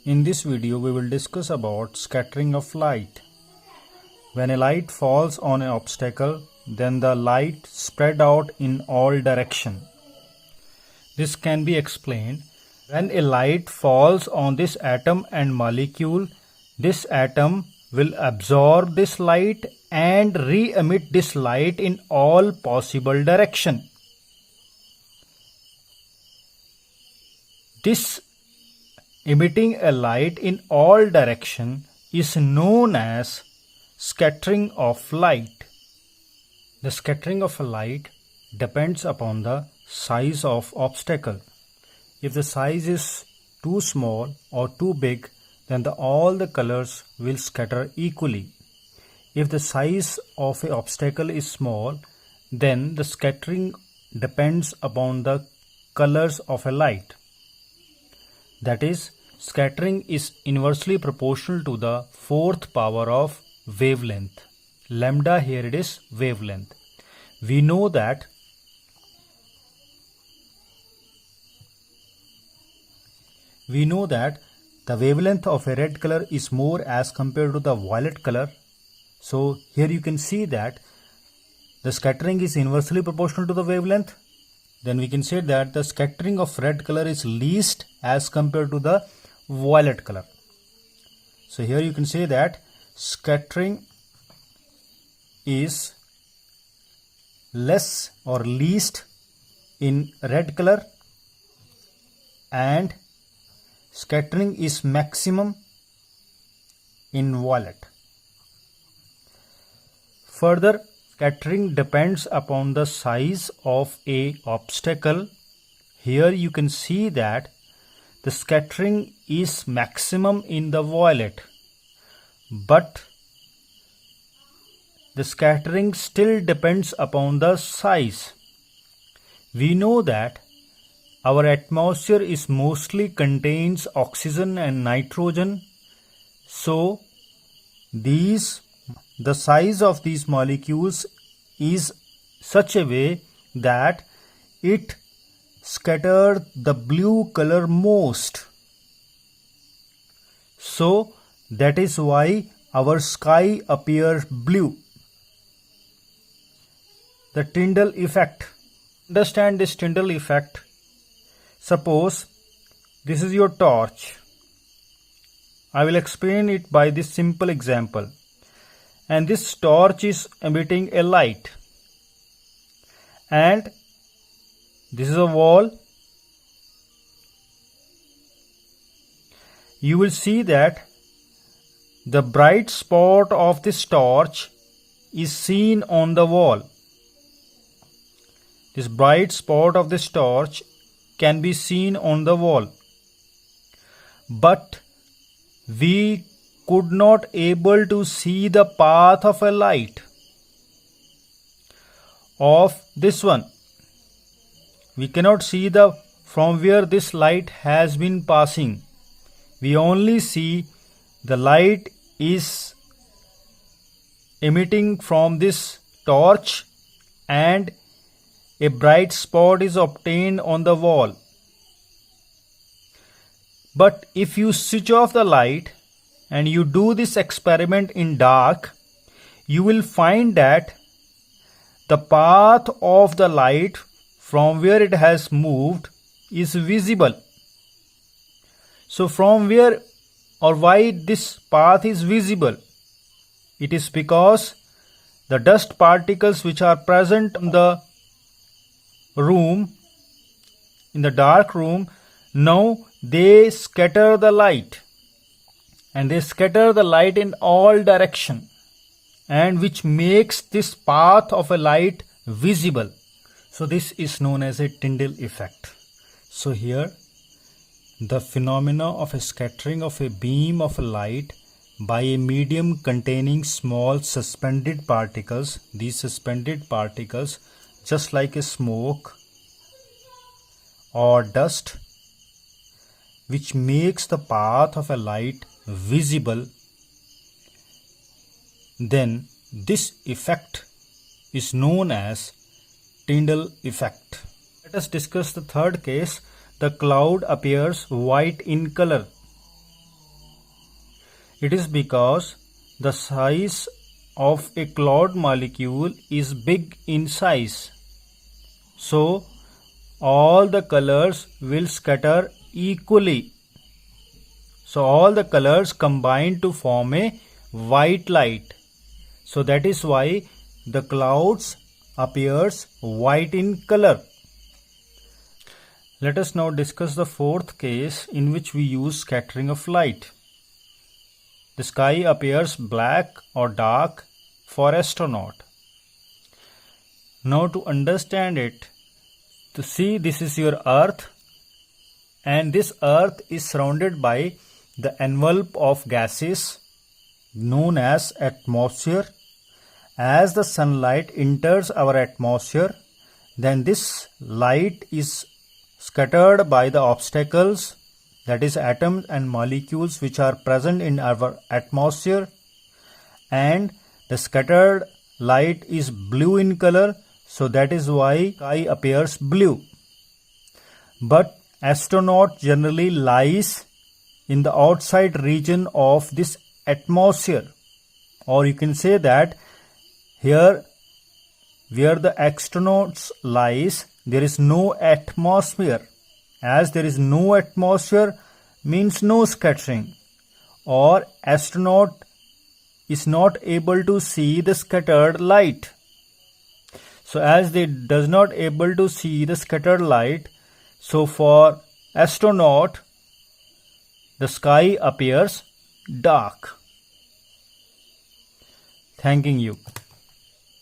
In this video, we will discuss about scattering of light. When a light falls on an obstacle, then the light spread out in all directions. This can be explained. When a light falls on this atom and molecule, this atom will absorb this light and re-emit this light in all possible directions. This emitting a light in all directions is known as scattering of light. The scattering of a light depends upon the size of obstacle. If the size is too small or too big, then all the colors will scatter equally. If the size of an obstacle is small, then the scattering depends upon the colors of a light. That is, scattering is inversely proportional to the fourth power of wavelength. Lambda here it is wavelength. We know that the wavelength of a red color is more as compared to the violet color. So here you can see that the scattering is inversely proportional to the wavelength. Then we can say that the scattering of red color is least as compared to the violet color. So here you can say that scattering is less or least in red color and scattering is maximum in violet. Further, scattering depends upon the size of a obstacle. Here you can see that the scattering is maximum in the violet, but the scattering still depends upon the size. We know that our atmosphere is mostly contains oxygen and nitrogen, so the size of these molecules is such a way that it scattered the blue color most. So that is why our sky appears blue. The Tyndall effect. Understand this Tyndall effect. Suppose this is your torch. I will explain it by this simple example. And this torch is emitting a light. And this is a wall. You will see that the bright spot of this torch is seen on the wall. This bright spot of this torch can be seen on the wall. But we could not able to see the path of a light of this one. We cannot see from where this light has been passing. We only see the light is emitting from this torch and a bright spot is obtained on the wall. But if you switch off the light and you do this experiment in dark, you will find that the path of the light from where it has moved is visible. So from where or why this path is visible? It is because the dust particles which are present in the room, in the dark room, now they scatter the light. And they scatter the light in all directions, and which makes this path of a light visible. So this is known as a Tyndall effect. So here the phenomena of a scattering of a beam of light by a medium containing small suspended particles. These suspended particles, just like a smoke or dust, which makes the path of a light visible, then this effect is known as Tyndall effect. Let us discuss the third case. The cloud appears white in color. It is because the size of a cloud molecule is big in size. So all the colors will scatter equally. So all the colors combine to form a white light. So that is why the clouds appears white in color. Let us now discuss the fourth case in which we use scattering of light. The sky appears black or dark for astronaut. Now to understand it, to see, this is your earth, and this earth is surrounded by the envelope of gases known as atmosphere. As the sunlight enters our atmosphere, then this light is scattered by the obstacles, that is atoms and molecules which are present in our atmosphere, and the scattered light is blue in color, so that is why sky appears blue. But astronaut generally lies in the outside region of this atmosphere, or you can say that here where the astronauts lies, there is no atmosphere. As there is no atmosphere means no scattering, or astronaut is not able to see the scattered light. So as they does not able to see the scattered light, so for astronaut the sky appears dark. Thanking you.